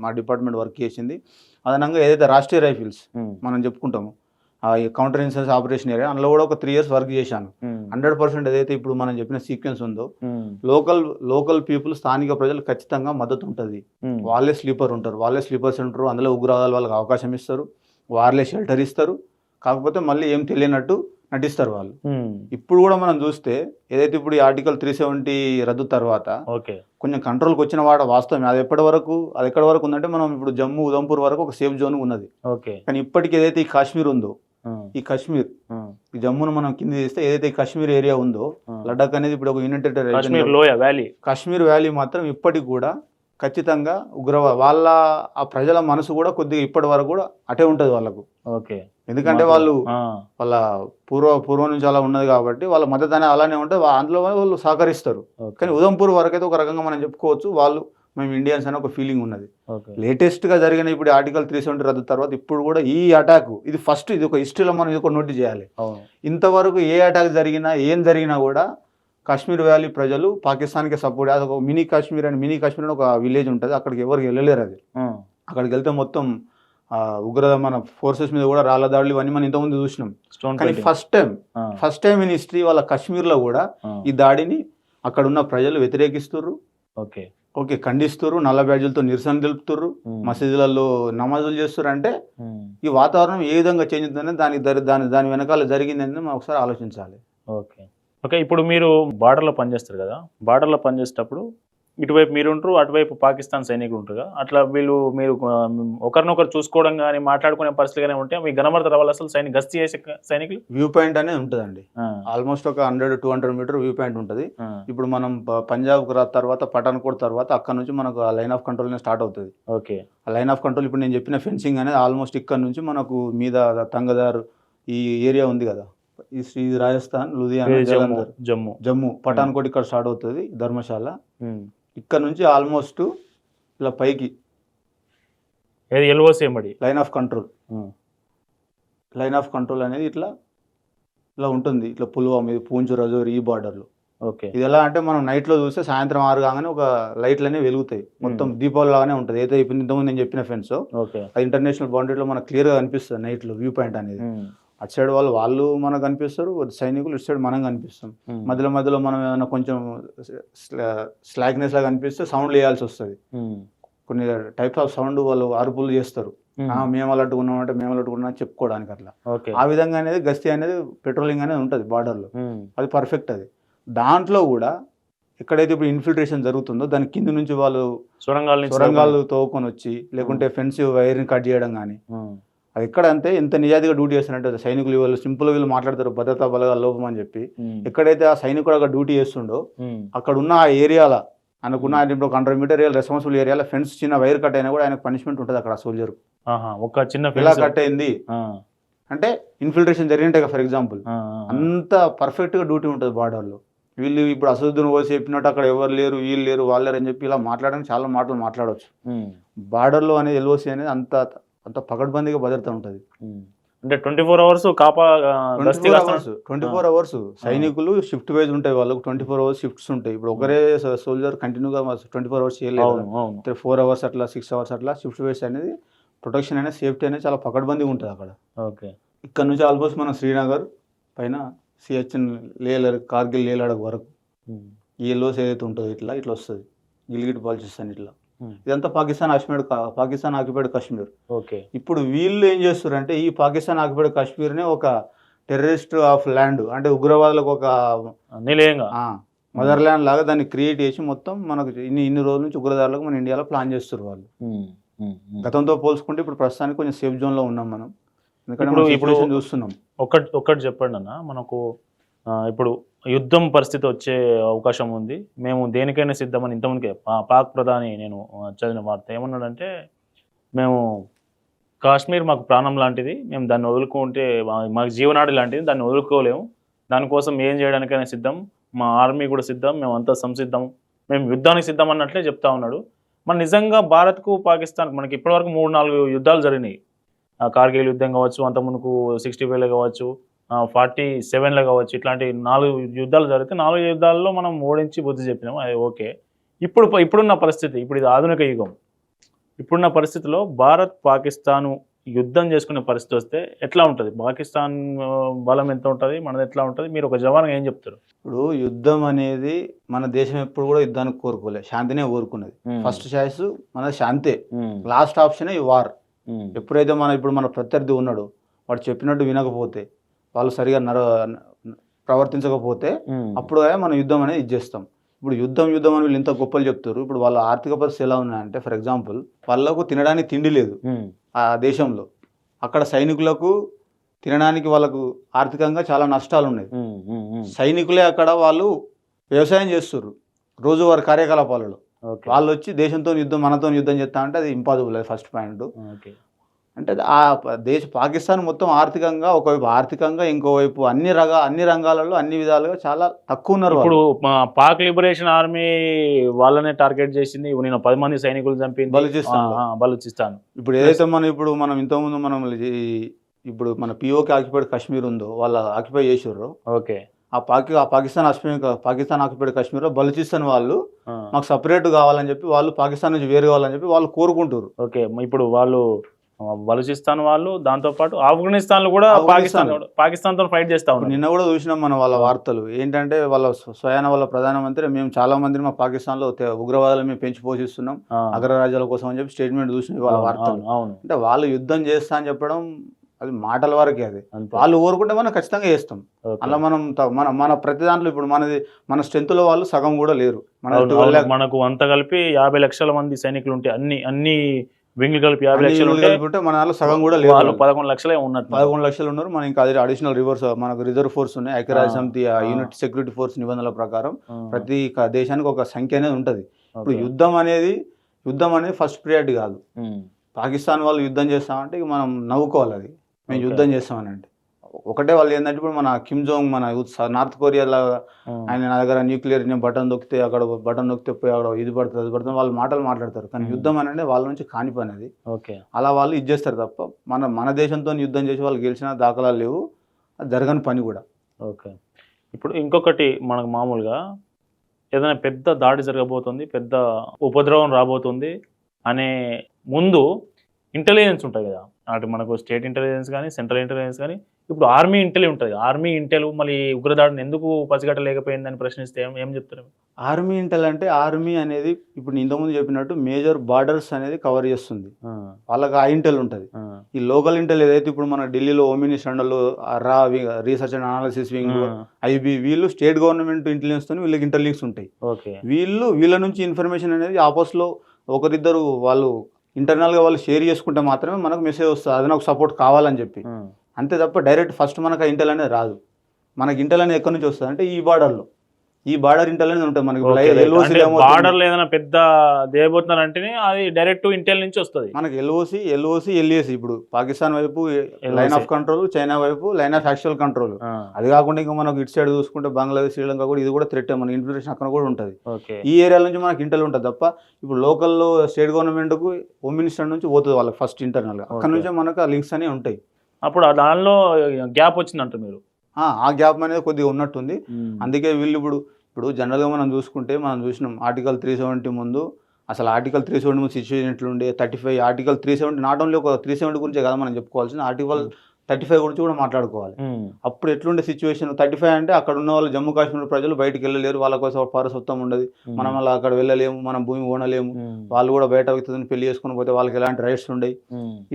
మా డిపార్ట్మెంట్ వర్క్ చేసింది. అదనంగా ఏదైతే రాష్ట్రీయ రైఫిల్స్ మనం చెప్పుకుంటాము, ఆ కౌంటర్ ఇన్సెన్స్ ఆపరేషన్ ఏరియా, అందులో కూడా ఒక 3 years వర్క్ చేశాను. 100% ఏదైతే ఇప్పుడు మనం చెప్పిన సీక్వెన్స్ ఉందో, లోకల్ పీపుల్, స్థానిక ప్రజలు ఖచ్చితంగా మద్దతు ఉంటుంది. వాళ్ళే స్లీపర్ ఉంటారు, వాళ్ళే స్లీపర్స్ ఉంటారు, అందులో ఉగ్రవాదాలు వాళ్ళకి అవకాశం ఇస్తారు, వాళ్ళే షెల్టర్ ఇస్తారు. కాకపోతే మళ్ళీ ఏం తెలియనట్టు నటిస్తారు వాళ్ళు. ఇప్పుడు కూడా మనం చూస్తే ఏదైతే ఇప్పుడు ఈ ఆర్టికల్ 370 రద్దు తర్వాత కొంచెం కంట్రోల్కి వచ్చిన వాస్తవం. అది ఎక్కడి వరకు ఉందంటే, మనం ఇప్పుడు జమ్మూ ఉదంపూర్ వరకు ఒక సేఫ్ జోన్ ఉన్నది. కానీ ఇప్పటికి ఏదైతే ఈ కాశ్మీర్ ఉందో, ఈ జమ్మూను మనం కింద తీస్తే ఏదైతే ఈ కాశ్మీర్ ఏరియా ఉందో, లడాక్ అనేది ఇప్పుడు ఒక యూనియన్ టెరిటరీ, కాశ్మీర్ వ్యాలీ మాత్రం ఇప్పటికి కూడా ఖచ్చితంగా వాళ్ళ ఆ ప్రజల మనసు కూడా కొద్దిగా ఇప్పటి వరకు కూడా అటే ఉంటుంది వాళ్ళకు. ఎందుకంటే వాళ్ళ పూర్వం నుంచి అలా ఉన్నది కాబట్టి వాళ్ళ మద్దతు అనేది అలానే ఉంటుంది, అందులో వాళ్ళు సహకరిస్తారు. కానీ ఉదంపూర్ వరకు అయితే ఒక రకంగా మనం చెప్పుకోవచ్చు, మేము ఇండియన్స్ అనే ఒక ఫీలింగ్ ఉన్నది. లేటెస్ట్ గా జరిగిన ఇప్పుడు ఆర్టికల్ 370 రద్దు తర్వాత ఇప్పుడు కూడా ఈ అటాక్, ఇది ఫస్ట్, ఇది ఒక హిస్టరీలో మనం ఇది ఒక నోట్ చేయాలి. ఇంతవరకు ఏ అటాక్ జరిగినా ఏం జరిగినా కూడా కాశ్మీర్ వ్యాలీ ప్రజలు పాకిస్తాన్కి సపోర్ట్. అది ఒక మినీ కాశ్మీర్ అని ఒక విలేజ్ ఉంటుంది, అక్కడికి ఎవరికి వెళ్ళలేరు. అది అక్కడికి వెళ్తే మొత్తం ఉగ్రత మన ఫోర్సెస్ మీద కూడా రాళ్ళ దాడులు ఇవన్నీ మనం ఇంతకుముందు చూసినాం. కానీ ఫస్ట్ టైం ఇన్ హిస్టరీ వాళ్ళ కాశ్మీర్లో కూడా ఈ దాడిని అక్కడ ఉన్న ప్రజలు వ్యతిరేకిస్తుర్రు, ఖండిస్తుర్రు, నల్ల బ్యాడ్జులతో నిరసన తెలుపుతుర్రు, మసీదులలో నమాజులు చేస్తుర్రు. అంటే ఈ వాతావరణం ఏ విధంగా చేంజ్ అవుతుందని దాని వెనకాల జరిగిందని మనం ఒకసారి ఆలోచించాలి. ఓకే. ఇప్పుడు మీరు బార్డర్లో పనిచేస్తారు కదా, బార్డర్లో పనిచేసేటప్పుడు ఇటువైపు మీరు ఉంటారు, అటువైపు పాకిస్తాన్ సైనికులు ఉంటారు. అట్లా మీరు ఒకరినొకరు చూసుకోవడం కానీ మాట్లాడుకునే పరిస్థితి కానీ ఉంటే మీకు కనబడతారు వాళ్ళు అసలు గస్తీ చేసే సైనికులు? వ్యూ పాయింట్ అనేది ఉంటుందండి, ఆల్మోస్ట్ ఒక 100-200 మీటర్ వ్యూ పాయింట్ ఉంటుంది. ఇప్పుడు మనం పంజాబ్ తర్వాత పఠాన్కోట్ తర్వాత అక్కడ నుంచి మనకు ఆ లైన్ ఆఫ్ కంట్రోల్ స్టార్ట్ అవుతుంది. ఆ లైన్ ఆఫ్ కంట్రోల్ ఇప్పుడు నేను చెప్పిన ఫెన్సింగ్ అనేది ఆల్మోస్ట్ ఇక్కడ నుంచి మనకు మీద తంగదార్ ఈ ఏరియా ఉంది కదా, ఈ రాజస్థాన్, లూధియానా, జలంధర్, జమ్మూ, పఠాన్కోట్ ఇక్కడ స్టార్ట్ అవుతుంది, ధర్మశాల. ఇక్కడ నుంచి ఆల్మోస్ట్ ఇలా పైకి లైన్ ఆఫ్ కంట్రోల్ అనేది ఇలా ఉంటుంది. ఇట్లా పుల్వామా, పూంచ్, రజౌరి ఈ బార్డర్లో. ఇది ఎలా అంటే మనం నైట్లో చూస్తే సాయంత్రం 6 కాగానే ఒక లైట్లు అనేవి వెలుగుతాయి, మొత్తం దీపావళి లాగానే ఉంటుంది. ఏదైతే ఇప్పుడు ఇంతకుముందు నేను చెప్పిన ఫెన్స్ అది ఇంటర్నేషనల్ బౌండరీలో మనకు క్లియర్గా కనిపిస్తుంది నైట్లో వ్యూ పాయింట్ అనేది. అటు సైడ్ వాళ్ళు మనకు కనిపిస్తారు, సైనికులు ఇటు సైడ్ మనం కనిపిస్తాం. మధ్యలో మనం ఏమైనా కొంచెం స్లాగ్నెస్ లాగా కనిపిస్తే సౌండ్ వేయాల్సి వస్తుంది. కొన్ని టైప్స్ ఆఫ్ సౌండ్ వాళ్ళు అరుపులు చేస్తారు, మేము అలర్ట్ ఉన్నామంటే మేము అలర్ట్ ఉన్నాం చెప్పుకోవడానికి. అట్లా ఆ విధంగా అనేది గస్తీ అనేది పెట్రోలింగ్ అనేది ఉంటుంది బార్డర్లో, అది పర్ఫెక్ట్. అది దాంట్లో కూడా ఎక్కడైతే ఇప్పుడు ఇన్ఫిల్ట్రేషన్ జరుగుతుందో దాని కింద నుంచి వాళ్ళు సొరంగాలు తోవుకొని వచ్చి, లేకుంటే ఫెన్సివ్ వైర్ని కట్ చేయడం కానీ, అది ఎక్కడ అంటే ఎంత నిజాయితీగా డ్యూటీ చేస్తున్నట్టు సైనికులు వీళ్ళు సింపుల్ వీళ్ళు మాట్లాడతారు భద్రతా బలగాల లోపం అని చెప్పి. ఎక్కడైతే ఆ సైనికుడు అక్కడ డ్యూటీ చేస్తుండో అక్కడ ఉన్న ఆ ఏరియాల అనుకున్న ఇప్పుడు 100 మీటర్ రెస్పాన్సిబుల్ ఏరియాలో ఫెన్స్ చిన్న వైర్ కట్ అయినా కూడా ఆయనకు పనిష్మెంట్ ఉంటుంది. అక్కడ సోల్జర్ ఒక చిన్న ఇలా కట్ అయింది అంటే ఇన్ఫిల్ట్రేషన్ జరిగినట్టే. ఫర్ ఎగ్జాంపుల్ అంత పర్ఫెక్ట్గా డ్యూటీ ఉంటుంది బార్డర్లో. వీళ్ళు ఇప్పుడు అసదుద్దీన్ ఓవైసీ చెప్పినట్టు అక్కడ ఎవరు లేరు, వీళ్ళు లేరు, వాళ్ళు లేరు అని చెప్పి ఇలా మాట్లాడడానికి చాలా మాటలు మాట్లాడవచ్చు. బార్డర్లో అనేది ఎల్ఓసి అనేది అంత పకడ్బందీగా భద్రత ఉంటుంది. అంటే 24 అవర్స్ గస్తీ కాస్తున్నాడు. 24 అవర్స్ సైనికులు షిఫ్ట్ వైజ్ ఉంటాయి, వాళ్ళకు 24 అవర్స్ షిఫ్ట్స్ ఉంటాయి. ఇప్పుడు ఒకరే సోల్జర్ కంటిన్యూగా 24 అవర్స్ చేయలేదు, అవును అవును 4 అవర్స్ అట్లా 6 అవర్స్ అట్లా షిఫ్ట్ వైజ్ అనేది ప్రొటెక్షన్ అనేది సేఫ్టీ అనేది చాలా పకడ్బందీగా ఉంటుంది అక్కడ. ఓకే. ఇక్కడ నుంచి ఆల్మోస్ట్ మనం శ్రీనగర్ పైన సిహెచ్ఎన్ కార్గిల్ లేలాడకు వరకు ఈ ఎల్లోస్ ఏదైతే ఉంటుందో ఇట్లా ఇట్లా వస్తుంది, గిల్గిట్ బాల్చిస్తాన్ ఇట్లా, ఇదంతా పాకిస్తాన్ ఆక్యుపైడ్ కాశ్మీర్. ఓకే. ఇప్పుడు వీళ్ళు ఏం చేస్తారంటే ఈ పాకిస్తాన్ ఆక్యుపైడ్ కాశ్మీర్నే ఒక టెర్రరిస్ట్ ఆఫ్ ల్యాండ్, అంటే ఉగ్రవాదులకు ఒక నిలయంగా మదర్ ల్యాండ్ లాగా దాన్ని క్రియేట్ చేసి మొత్తం మనకు ఇన్ని రోజుల నుంచి ఉగ్రదారులకు మన ఇండియాలో ప్లాన్ చేస్తారు వాళ్ళు. గతంతో పోల్చుకుంటే ఇప్పుడు ప్రస్తుతానికి కొంచెం సేఫ్ జోన్లో ఉన్నాం మనం, ఎందుకంటే ఇప్పుడు చూస్తున్నాం. ఒక్కటి చెప్పండి అన్న, మనకు ఇప్పుడు యుద్ధం పరిస్థితి వచ్చే అవకాశం ఉంది, మేము దేనికైనా సిద్ధమని ఇంతమందికి పాక్ ప్రధాని నేను చదివిన వార్త ఏమన్నాడంటే, మేము కాశ్మీర్ మాకు ప్రాణం లాంటిది, మేము దాన్ని వదులుకుంటే మాకు జీవనాడి లాంటిది, దాన్ని వదులుకోలేము, దానికోసం ఏం చేయడానికైనా సిద్ధం, మా ఆర్మీ కూడా సిద్ధం, మేము అంతా సంసిద్ధం, మేము యుద్ధానికి సిద్ధం అన్నట్లే చెప్తా ఉన్నాడు. మన నిజంగా భారత్కు పాకిస్తాన్ మనకి ఇప్పటివరకు 3-4 యుద్ధాలు జరిగినాయి. కార్గిల్ యుద్ధం కావచ్చు, అంతకుముందుకు 65లో కావచ్చు, 47లో కావచ్చు, ఇట్లాంటి 4 యుద్ధాలు జరిగితే 4 యుద్ధాల్లో మనం ఓడించి బుద్ధి చెప్పినాం, అది ఓకే. ఇప్పుడున్న పరిస్థితి, ఇప్పుడు ఇది ఆధునిక యుగం, ఇప్పుడున్న పరిస్థితిలో భారత్ పాకిస్తాను యుద్ధం చేసుకునే పరిస్థితి వస్తే ఎట్లా ఉంటుంది? పాకిస్తాన్ బలం ఎంత ఉంటుంది, మనది ఎట్లా ఉంటుంది? మీరు ఒక జవాన్ ఏం చెప్తారు? ఇప్పుడు యుద్ధం అనేది మన దేశం ఎప్పుడు కూడా యుద్ధానికి కోరుకోలేదు, శాంతినే కోరుకున్నది. ఫస్ట్ చాయిస్ మన శాంతే, లాస్ట్ ఆప్షన్ ఈ వార్. ఎప్పుడైతే ఇప్పుడు మన ప్రత్యర్థి ఉన్నాడు, వాడు చెప్పినట్టు వినకపోతే, వాళ్ళు సరిగా ప్రవర్తించకపోతే అప్పుడు మనం యుద్ధం అనేది ఇచ్చేస్తాం. ఇప్పుడు యుద్ధం అని వీళ్ళు ఇంత గొప్పలు చెప్తారు. ఇప్పుడు వాళ్ళ ఆర్థిక పరిస్థితి ఎలా ఉన్నాయంటే, ఫర్ ఎగ్జాంపుల్ వాళ్ళకు తినడానికి తిండి లేదు ఆ దేశంలో, అక్కడ సైనికులకు తినడానికి వాళ్ళకు ఆర్థికంగా చాలా నష్టాలు ఉన్నాయి. సైనికులే అక్కడ వాళ్ళు వ్యవసాయం చేస్తారు రోజువారి కార్యకలాపాలలో, వాళ్ళు వచ్చి దేశంతో యుద్ధం మనతో యుద్ధం చేస్తా అంటే అది ఇంపాసిబుల్. అది ఫస్ట్ పాయింట్. అంటే ఆ పాకిస్తాన్ మొత్తం ఆర్థికంగా, ఒకవైపు ఆర్థికంగా, ఇంకోవైపు అన్ని రంగాలలో అన్ని విధాలుగా చాలా తక్కువ ఉన్నారు. ఇప్పుడు పాక్ లిబరేషన్ ఆర్మీ వాళ్ళనే టార్గెట్ చేసింది, నేను 10 మంది సైనికులు చంపింది బలూచిస్తాన్. ఇప్పుడు ఏదైతే మనం ఇంతకుముందు ఇప్పుడు మన పిఓకే ఆక్యుపైడ్ కాశ్మీర్ ఉందో, వాళ్ళు ఆక్యుపై చేసారు. ఓకే. ఆ పాకిస్తాన్ ఆక్యుపైడ్ కాశ్మీర్లో బలూచిస్తాన్ వాళ్ళు మాకు సపరేట్ కావాలని చెప్పి, వాళ్ళు పాకిస్తాన్ నుంచి వేరు కావాలని చెప్పి వాళ్ళు కోరుకుంటారు. ఓకే. ఇప్పుడు వాళ్ళు బలూచిస్తాన్ వాళ్ళు, దాంతో పాటు ఆఫ్ఘనిస్తాన్ లో కూడా పాకిస్తాన్ తో ఫైట్ చేస్తా ఉన్నారు. నిన్న కూడా చూసినాం మన వాళ్ళ వార్తలు ఏంటంటే, వాళ్ళ ప్రధానమంత్రి మేము చాలా మందిని మా పాకిస్తాన్ లో ఉగ్రవాదాలు మేము పెంచి పోషిస్తున్నాం అగ్రరాజ్యాల కోసం అని చెప్పి స్టేట్మెంట్ చూసినాం వాళ్ళ వార్తలు. అంటే వాళ్ళు యుద్ధం చేస్తా అని చెప్పడం అది మాటల వరకే, అది వాళ్ళు కోరుకుంటే మనం ఖచ్చితంగా చేస్తాం. అలా మన ప్రతి దాంట్లో ఇప్పుడు మన స్ట్రెంత్ లో వాళ్ళు సగం కూడా లేరు. మనకు అంత కలిపి 50 లక్షల మంది సైనికులు ఉంటే, అన్ని వింగ్లు కలిపి 50 లక్షలు ఉంటే మన వాళ్ళు సగం కూడా లేదు, 11 లక్షలే ఉన్నట్టు. 11 లక్షలు ఉన్నారు. మనం ఇంకా అడిషనల్ మనకు రిజర్వ్ ఫోర్స్ ఉన్నాయి, ఐక్యరాజ్య సమితి యూనిట్ సెక్యూరిటీ ఫోర్స్ నిబంధనల ప్రకారం ప్రతి దేశానికి ఒక సంఖ్య అనేది ఉంటుంది. ఇప్పుడు యుద్ధం అనేది ఫస్ట్ ప్రియారిటీ కాదు. పాకిస్తాన్ వాళ్ళు యుద్ధం చేస్తామంటే ఇక మనం నవ్వుకోవాలి, అది మేము యుద్ధం చేస్తామని అంటే ఒకటే. వాళ్ళు ఏంటంటే ఇప్పుడు మన కిమ్ జోంగ్ మన నార్త్ కొరియా లాగా ఆయన నా దగ్గర న్యూక్లియర్ బటన్ నొక్కితే అక్కడ బటన్ నొక్కితే పోయి అక్కడ ఇది పడుతుంది అది పడుతుంది వాళ్ళు మాటలు మాట్లాడతారు. కానీ యుద్ధం అనేది వాళ్ళ నుంచి కాని పని అది. అలా వాళ్ళు ఇది చేస్తారు తప్ప మన దేశంతో యుద్ధం చేసి వాళ్ళు గెలిచిన దాఖలాలు లేవు, అది జరగని పని కూడా. ఓకే. ఇప్పుడు ఇంకొకటి, మనకు మామూలుగా ఏదైనా పెద్ద దాడి జరగబోతుంది, పెద్ద ఉపద్రవం రాబోతుంది అనే ముందు ఇంటెలిజెన్స్ ఉంటుంది కదా, అటు మనకు స్టేట్ ఇంటెలిజెన్స్ కానీ సెంట్రల్ ఇంటెలిజెన్స్ కానీ, ఇప్పుడు ఆర్మీ ఇంటెల్ ఉంటుంది. ఆర్మీ ఇంటెల్ మళ్ళీ ఉగ్రదాడిని ఎందుకు పసిగట్టలేకపోయిందని ప్రశ్నిస్తే ఏం చెప్తారు? ఆర్మీ ఇంటెల్ అంటే, ఆర్మీ అనేది ఇప్పుడు ఇంతకుముందు చెప్పినట్టు మేజర్ బార్డర్స్ అనేది కవర్ చేస్తుంది, వాళ్ళకి ఆ ఇంటెల్ ఉంటుంది. ఈ లోకల్ ఇంటెల్ ఏదైతే ఇప్పుడు మన ఢిల్లీలో హోమ్ మినిస్టర్ అండర్లో research and analysis wing IB, వీళ్ళు స్టేట్ గవర్నమెంట్ ఇంటెలిజెన్స్ తో వీళ్ళకి ఇంటెలిజెన్స్ ఉంటాయి. వీళ్ళ నుంచి ఇన్ఫర్మేషన్ అనేది ఆపోజిట్లో ఒకరిద్దరు వాళ్ళు ఇంటర్నల్గా వాళ్ళు షేర్ చేసుకుంటే మాత్రమే మనకు మెసేజ్ వస్తుంది, అది నాకు సపోర్ట్ కావాలని చెప్పి. అంతే తప్ప డైరెక్ట్ ఫస్ట్ మనకు ఆ ఇంటెల్ అనేది రాదు. మనకి ఇంటెల్ అనేది ఎక్కడి నుంచి వస్తుంది అంటే ఈ బార్డర్ ఇంటెల్ అనేది ఉంటుంది. మనకి బార్డర్ ఏదైనా పెద్ద దేవబోతున్నారంటేనే అది డైరెక్ట్ ఇంటెల్ నుంచి వస్తుంది. మనకి ఎల్ఓసి ఎల్ఏసి. ఇప్పుడు పాకిస్తాన్ వైపు లైన్ ఆఫ్ కంట్రోల్, చైనా వైపు లైన్ ఆఫ్ యాక్చువల్ కంట్రోల్. అది కాకుండా ఇంకా మనకు ఇటు సైడ్ చూసుకుంటే బంగ్లాదేశ్, శ్రీలంక కూడా ఇది కూడా థ్రెట్, మన ఇన్ఫర్మేషన్ అక్కడ కూడా ఉంటుంది. ఈ ఏరియాల నుంచి మనకి ఇంటెల్ ఉంటుంది తప్ప ఇప్పుడు లోకల్లో స్టేట్ గవర్నమెంట్ కు హోమ్ మినిస్టర్ నుంచి పోతుంది వాళ్ళకి ఫస్ట్ ఇంటర్నల్ గా, అక్కడ నుంచే మనకు ఆ లింక్స్ అనేవి ఉంటాయి. అప్పుడు దానిలో గ్యాప్ వచ్చిందంట మీరు. ఆ గ్యాప్ అనేది కొద్దిగా ఉన్నట్టుంది. అందుకే వీళ్ళు ఇప్పుడు జనరల్గా మనం చూసుకుంటే మనం చూసినాం ఆర్టికల్ 370 ముందు అసలు ఆర్టికల్ 370 ముందు సిచ్యువేషన్ ఎట్లుండే 35 ఆర్టికల్ 370 నాట్ ఓన్లీ ఒక 370 గురించే కదా మనం చెప్పుకోవాల్సింది, ఆర్టికల్ 35 గురించి కూడా మాట్లాడుకోవాలి. అప్పుడు ఎట్లుండే సిచ్యువేషన్ 35 అంటే అక్కడ ఉన్న వాళ్ళు జమ్మూ కాశ్మీర్ ప్రజలు బయటికి వెళ్ళలేరు, వాళ్ళ కోసం పౌరసత్వం ఉండదు, మనం అలా అక్కడ వెళ్ళలేము, మనం భూమి కొనలేము, వాళ్ళు కూడా బయట వ్యక్తిని పెళ్లి చేసుకుని పోతే వాళ్ళకి ఎలాంటి రైట్స్ ఉండేవి,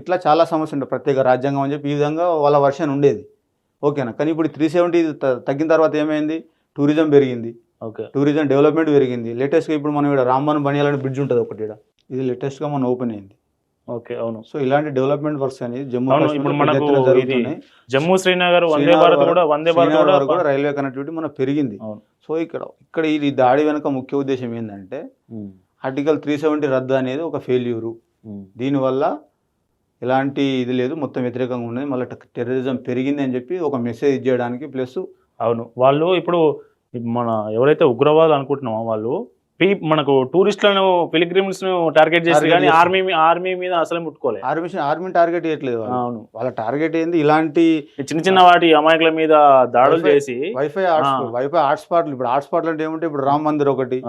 ఇట్లా చాలా సమస్య ఉండే ప్రత్యేక రాజ్యాంగం అని చెప్పి ఈ విధంగా వాళ్ళ వర్షన్ ఉండేది. ఓకేనా. కానీ ఇప్పుడు 370 తగ్గిన తర్వాత ఏమైంది, టూరిజం పెరిగింది, టూరిజం డెవలప్మెంట్ పెరిగింది. లేటెస్ట్గా ఇప్పుడు మనం ఇక్కడ రాంబన్ బనియాలని బ్రిడ్జ్ ఉంటుంది ఒకటి, ఇక్కడ ఇది లేటెస్ట్గా మనం ఓపెన్ అయింది. ఓకే, అవును. సో ఇలాంటి డెవలప్మెంట్ వర్క్స్ అనేది జమ్మూ శ్రీనగర్ వందే భారత్ కూడా రైల్వే కనెక్టివిటీ మనకు పెరిగింది. సో ఇక్కడ ఈ దాడి వెనుక ముఖ్య ఉద్దేశం ఏంటంటే ఆర్టికల్ 370 రద్దు అనేది ఒక ఫెయిల్యూరు, దీనివల్ల ఎలాంటి ఇది లేదు, మొత్తం వ్యతిరేకంగా ఉన్నది, మళ్ళీ టెర్రరిజం పెరిగింది అని చెప్పి ఒక మెసేజ్ ఇచ్చేయడానికి. ప్లస్ అవును, వాళ్ళు ఇప్పుడు మన ఎవరైతే ఉగ్రవాదులు అనుకుంటున్నామో వాళ్ళు మనకు టూరిస్టులను పిలిగ్రిమ్స్ ను టార్గెట్ చేసి కానీ ఆర్మీ మీద అసలే ముట్టుకోలేదు. ఆర్మీ టార్గెట్ చేయట్లేదు. అవును, వాళ్ళ టార్గెట్ ఏంది, ఇలాంటి చిన్న వాటి అమాయకుల మీద దాడులు చేసి వైఫై హాట్స్పాట్లు. ఇప్పుడు హాట్స్పాట్లు అంటే ఏమంటే ఇప్పుడు రామ్ మందిర్ ఒకటి,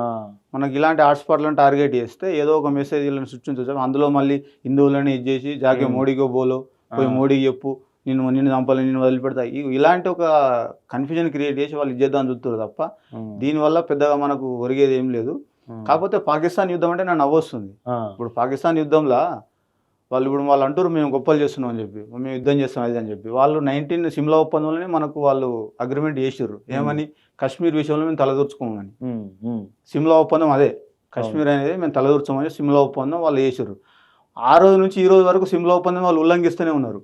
మనకి ఇలాంటి హాట్స్పాట్లను టార్గెట్ చేస్తే ఏదో ఒక మెసేజ్ సృష్టించవచ్చు. అందులో మళ్ళీ హిందువులని ఇది చేసి జాకే మోడీకో బోలో పోయి మోడీకి చెప్పు, నిన్ను చంపాలి, నిన్ను వదిలిపెడతా, ఇలాంటి ఒక కన్ఫ్యూజన్ క్రియేట్ చేసి వాళ్ళు ఇచ్చేద్దామని చూస్తారు తప్ప దీనివల్ల పెద్దగా మనకు ఒరిగేది ఏం లేదు. కాకపోతే పాకిస్తాన్ యుద్ధం అంటే నాకు నవ్వొస్తుంది. ఇప్పుడు పాకిస్తాన్ యుద్ధంలో వాళ్ళు అంటారు మేము గొప్పలు చేస్తున్నాం అని చెప్పి, మేము యుద్ధం చేస్తాం అది అని చెప్పి. వాళ్ళు 19 సిమ్లా ఒప్పందంలోనే మనకు వాళ్ళు అగ్రిమెంట్ చేసారు ఏమని, కశ్మీర్ విషయంలో మేము తలదూర్చుకోమని. సిమ్లా ఒప్పందం అదే, కశ్మీర్ అనేది మేము తలదూర్చామని సిమ్లా ఒప్పందం వాళ్ళు చేసారు. ఆ రోజు నుంచి ఈ రోజు వరకు సిమ్లా ఒప్పందం వాళ్ళు ఉల్లంఘిస్తూనే ఉన్నారు.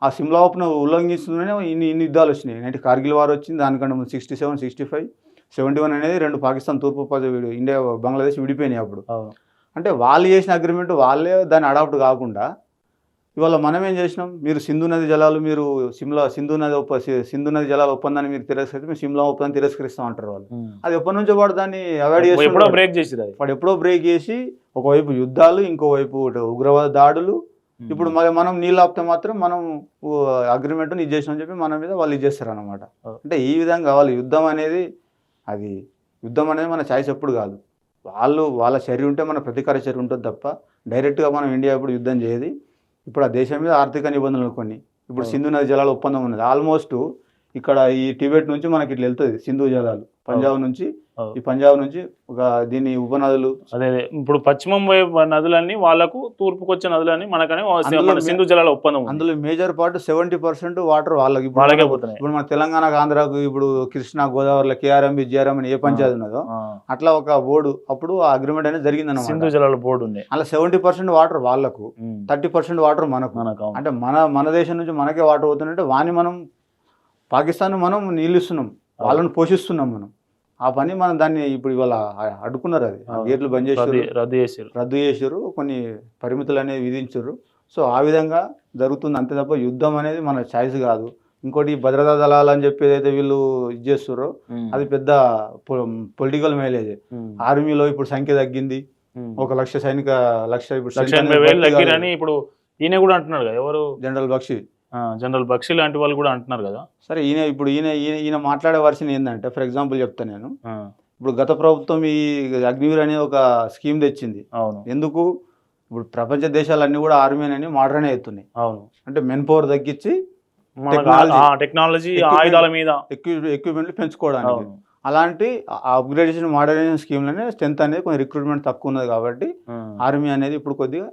ఆ సిమ్లా ఒప్పందం ఉల్లంఘిస్తూనే ఇన్ని యుద్ధాలు వచ్చినాయి. అంటే కార్గిల్ వార్ వచ్చింది, దానికంటే ముందు 67, 65, 71 అనేది 2 పాకిస్తాన్ తూర్పు ఇండియా బంగ్లాదేశ్ విడిపోయినాయి అప్పుడు. అంటే వాళ్ళు చేసిన అగ్రిమెంట్ వాళ్ళే దాన్ని అడాప్ట్ కాకుండా ఇవాళ మనం ఏం చేసినాం, మీరు సింధు నది జలాలు మీరు సింధు నది జలాల ఒప్పందాన్ని మీరు తిరస్కరిస్తే మేము సిమ్లా ఒప్పందాన్ని తిరస్కరిస్తాం అంటారు వాళ్ళు. అది ఎప్పటి నుంచో వాడు దాన్ని అవాయిడ్ చేసి వాడు ఎప్పుడో బ్రేక్ చేసి ఒకవైపు యుద్ధాలు, ఇంకోవైపు ఉగ్రవాద దాడులు. ఇప్పుడు మనం నీళ్ళు ఆపితే మాత్రం మనం అగ్రిమెంట్ ఇది చేసినామని చెప్పి మన మీద వాళ్ళు ఇది చేస్తారు అనమాట. అంటే ఈ విధంగా వాళ్ళు యుద్ధం అనేది మన ఛాయిస్ ఎప్పుడు కాదు. వాళ్ళ చర్య ఉంటే మన ప్రతీకార చర్య ఉంటుంది తప్ప డైరెక్ట్గా మనం ఇండియా ఇప్పుడు యుద్ధం చేయదు. ఇప్పుడు ఆ దేశం మీద ఆర్థిక నిబంధనలు కొన్ని, ఇప్పుడు సింధు నది జలాల ఒప్పందం ఉన్నది, ఆల్మోస్ట్ ఇక్కడ ఈ టిబెట్ నుంచి మనకి ఇట్లా వెళ్తుంది సింధు జలాలు, పంజాబ్ నుంచి ఒక దీని ఉపనదులు. అదే ఇప్పుడు పశ్చిమం వైపు నదులన్నీ వాళ్ళకు, తూర్పుకు వచ్చే నదులన్నీ మనకనే సింధు జలాల ఒప్పందం. అందులో మేజర్ పార్ట్ 70% వాటర్ వాళ్ళకే పోతున్నాయి. ఇప్పుడు మన తెలంగాణకు, ఆంధ్రాకు ఇప్పుడు కృష్ణా, గోదావరిలో కేఆర్ఎంబి, జిఆర్ఎం అని ఏ పంచాయతీ ఉన్నదో అట్లా ఒక బోర్డు అప్పుడు ఆ అగ్రిమెంట్ అనేది జరిగిందన్నమాట. సింధు జలాల బోర్డు ఉంది. అలా 70% వాటర్ వాళ్ళకు, 30% వాటర్ మనకు. అంటే మన దేశం నుంచి మనకే వాటర్ పోతుందంటే వాని మనం పాకిస్తాన్ మనం నీళ్ళు ఇస్తున్నాం, వాళ్ళని పోషిస్తున్నాం మనం. ఆ పని మనం దాన్ని ఇప్పుడు ఇవాళ అడ్డుకున్నారు, అది గేట్లు బంద్ చేసారు, రద్దు చేసారు, కొన్ని పరిమితులు అనేవి విధించారు. సో ఆ విధంగా జరుగుతుంది అంతే తప్ప యుద్ధం అనేది మన ఛాయిస్ కాదు. ఇంకోటి భద్రతా దళాలు అని చెప్పి ఏదైతే వీళ్ళు ఇది చేస్తారో అది పెద్ద పొలిటికల్ మైలేజ్. ఆర్మీలో ఇప్పుడు సంఖ్య తగ్గింది, 1,00,000 ఇప్పుడు ఈయన కూడా అంటున్నారు కదా, ఎవరు జనరల్ బక్షి లాంటి వాళ్ళు కూడా అంటున్నారు కదా. సరే, ఈయన మాట్లాడే వర్షన్ ఏంటంటే, ఫర్ ఎగ్జాంపుల్ చెప్తాను నేను, ఇప్పుడు గత ప్రభుత్వం ఈ అగ్నివీర్ అనే ఒక స్కీమ్ తెచ్చింది. అవును. ఎందుకు, ఇప్పుడు ప్రపంచ దేశాలన్నీ కూడా ఆర్మీ అని మోడర్న్ అవుతున్నాయి. అవును. అంటే మెన్ పవర్ తగ్గించి టెక్నాలజీ ఆయుధాల మీద ఎక్విప్మెంట్లు పెంచుకోవడానికి. అలాంటి అప్గ్రేడేషన్ మోడర్నైజేషన్ స్కీమ్లోనే స్ట్రెంత్ అనేది కొంచెం రిక్రూట్మెంట్ తక్కువ ఉన్నది కాబట్టి ఆర్మీ అనేది ఇప్పుడు కొద్దిగా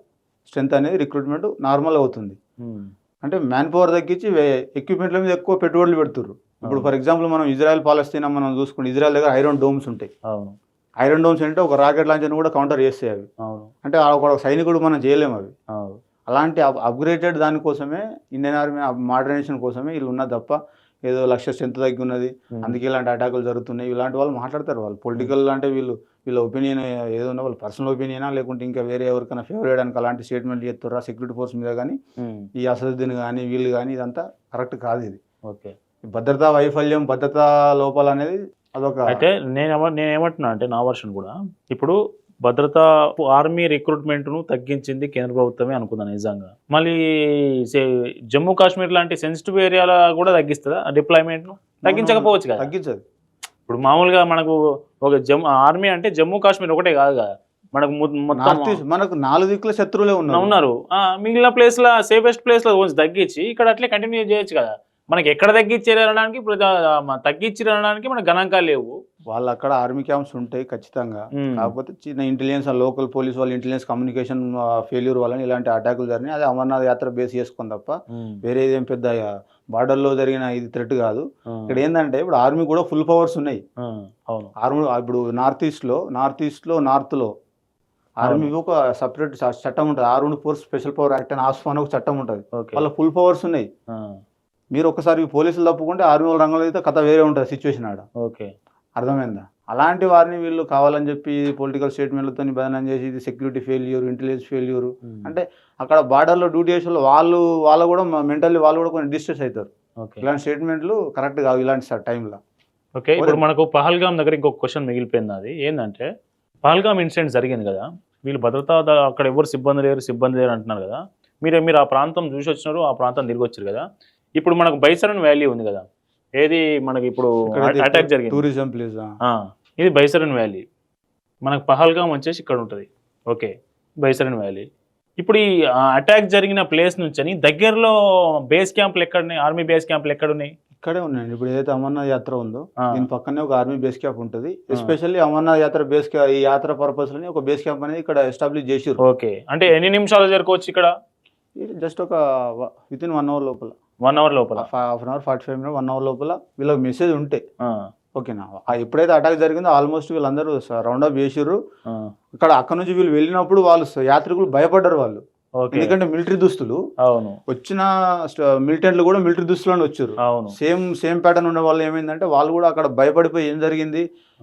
స్ట్రెంత్ అనేది రిక్రూట్మెంట్ నార్మల్ అవుతుంది. అంటే మ్యాన్ పవర్ తగ్గించి ఎక్విప్మెంట్ల మీద ఎక్కువ పెట్టుబడులు పెడుతున్నారు. ఇప్పుడు ఫర్ ఎగ్జాంపుల్ మనం ఇజ్రాయెల్ పాలస్తీనా మనం చూసుకుంటే, ఇజ్రాయెల్ దగ్గర ఐరన్ డోమ్స్ ఉంటాయి. ఐరన్ డోమ్స్ అంటే ఒక రాకెట్ లాంచర్ని కూడా కౌంటర్ చేస్తాయి అవి. అంటే ఒక సైనికుడు మనం చేయలేము అవి. అలాంటి అప్గ్రేడెడ్ దానికోసమే ఇండియన్ ఆర్మీ మోడర్నైజేషన్ కోసమే వీళ్ళు ఉన్నది తప్ప ఏదో 1,00,000 స్ట్రెంత్ తగ్గి ఉన్నది అందుకే ఇలాంటి అటాకులు జరుగుతున్నాయి ఇలాంటి వాళ్ళు మాట్లాడతారు. వాళ్ళు పొలిటికల్ అంటే వీళ్ళ ఒపీనియన్ ఏదన్నా వాళ్ళ పర్సనల్ ఒపీనియనా లేకుంటే ఇంకా వేరే ఎవరికైనా ఫేవర్ చేయడానికి అలాంటి స్టేట్మెంట్ చేస్తారా సెక్యూరిటీ ఫోర్స్ మీద కానీ, ఈ అసదుద్దీన్ కానీ వీళ్ళు కానీ, ఇదంతా కరెక్ట్ కాదు. ఇది ఓకే, భద్రతా వైఫల్యం, భద్రతా లోపాలు అనేది అదొక. అయితే నేనేమంటున్నా అంటే నా వర్షన్ కూడా, ఇప్పుడు భద్రతా ఆర్మీ రిక్రూట్మెంట్ను తగ్గించింది కేంద్ర ప్రభుత్వమే అనుకున్నాను నిజంగా. మళ్ళీ జమ్మూ కాశ్మీర్ లాంటి సెన్సిటివ్ ఏరియాలో కూడా తగ్గిస్తుందా డిప్లాయ్మెంట్ను? తగ్గించకపోవచ్చు కదా. తగ్గించదు. ఇప్పుడు మామూలుగా మనకు ఒక ఆర్మీ అంటే జమ్మూ కాశ్మీర్ ఒకటే కాదు కదా, మనకు మొత్తం మనకు 4 దిక్కుల శత్రువులే ఉన్నారు. మిగిలిన ప్లేస్లో సేఫెస్ట్ ప్లేస్లో కొంచెం తగ్గించి ఇక్కడ అట్లే కంటిన్యూ చేయొచ్చు కదా. మనకి ఎక్కడ తగ్గించారనడానికి తగ్గించారనడానికి మనకు గణాంకాలు లేవు. వాళ్ళు అక్కడ ఆర్మీ క్యాంప్స్ ఉంటాయి ఖచ్చితంగా. కాకపోతే చిన్న ఇంటెలిజెన్స్ లోకల్ పోలీస్ వాళ్ళ ఇంటెలిజెన్స్ కమ్యూనికేషన్ ఫెయిల్యూర్ వల్ల ఇలాంటి అటాకులు జరిగినాయి. అది అమర్నాథ్ యాత్ర బేస్ చేసుకుని తప్ప వేరే ఏదేం పెద్ద బార్డర్లో జరిగిన ఇది థ్రెట్ కాదు. ఇక్కడ ఏంటంటే ఇప్పుడు ఆర్మీ కూడా ఫుల్ పవర్స్ ఉన్నాయి. ఆర్మీ ఇప్పుడు నార్త్ లో ఆర్మీకి ఒక సపరేట్ చట్టం ఉంటుంది. Army force special power act అని ఆస్ఫా అని ఒక చట్టం ఉంటుంది. వాళ్ళ ఫుల్ పవర్స్ ఉన్నాయి. మీరు ఒకసారి పోలీసులు తప్పుకుంటే ఆర్మీ వాళ్ళ రంగంలో అయితే కథ వేరే ఉంటుంది సిచ్యువేషన్ ఆడ. అర్థమైందా? అలాంటి వారిని వీళ్ళు కావాలని చెప్పి పొలిటికల్ స్టేట్మెంట్లతో బదనం చేసి ఇది సెక్యూరిటీ ఫెయిల్యూర్, ఇంటెలిజెన్స్ ఫెయిల్యూర్ అంటే అక్కడ బార్డర్లో డ్యూటీ చేసే వాళ్ళు కూడా మెంటల్లీ వాళ్ళు కూడా కొంచెం డిస్ట్రెస్ అవుతారు. ఇలాంటి స్టేట్మెంట్లు కరెక్ట్ కావు ఇలాంటి టైంలో. ఓకే, ఇప్పుడు మనకు పహల్గామ్ దగ్గర ఇంకొక క్వశ్చన్ మిగిలిపోయింది. అది ఏంటంటే పహల్గామ్ ఇన్సిడెంట్ జరిగింది కదా, వీళ్ళు భద్రతా అక్కడ ఎవరు సిబ్బంది లేరు అంటున్నారు కదా. మీరు ఆ ప్రాంతం చూసి వచ్చినారు, ఆ ప్రాంతం తిరిగి వచ్చారు కదా. ఇప్పుడు మనకు బైసరన్ వ్యాలీ ఉంది కదా, ఏది మనకి ఇప్పుడు అటాక్ జరిగింది టూరిజం ప్లేస్, ఇది బైసరన్ వ్యాలీ. మనకు పహల్గామ్ వచ్చేసి ఇక్కడ ఉంటుంది. Okay, Baisaran valley. ఇప్పుడు ఈ అటాక్ జరిగిన ప్లేస్ నుంచి దగ్గరలో బేస్ క్యాంపులు ఎక్కడున్నాయి, ఆర్మీ బేస్ క్యాంపులు ఎక్కడున్నాయి? ఇక్కడే ఉన్నాయండి. ఇప్పుడు ఏదైతే అమర్నాథ్ యాత్ర ఉందో దీని పక్కనే ఒక ఆర్మీ బేస్ క్యాంప్ ఉంటుంది. ఎస్పెషల్లీ అమర్నాథ్ యాత్ర ఈ యాత్ర పర్పస్ లోనే ఒక బేస్ క్యాంప్ అనేది ఇక్కడ ఎస్టాబ్లిష్ చేసారు. ఓకే, అంటే ఎన్ని నిమిషాలు జరగవచ్చు ఇక్కడ? జస్ట్ ఒక వితిన్ 1 hour లోపల, 1 hour లోపల, half an hour 45 minutes 1 hour లోపల వీళ్ళకి మెసేజ్ ఉంటే ఓకేనా. ఎప్పుడైతే అటాక్ జరిగిందో ఆల్మోస్ట్ వీళ్ళందరూ రౌండ్ అప్ చేసారు. అక్కడ నుంచి వీళ్ళు వెళ్ళినప్పుడు వాళ్ళు యాత్రికులు భయపడ్డారు వాళ్ళు. ఎందుకంటే మిలిటరీ దుస్తులు వచ్చిన మిలిటెంట్లు కూడా మిలిటరీ దుస్తులను వచ్చారు. సేమ్ ప్యాటర్న్ ఉన్న వాళ్ళు ఏమైందంటే వాళ్ళు కూడా అక్కడ భయపడిపోయి ఏం జరిగింది,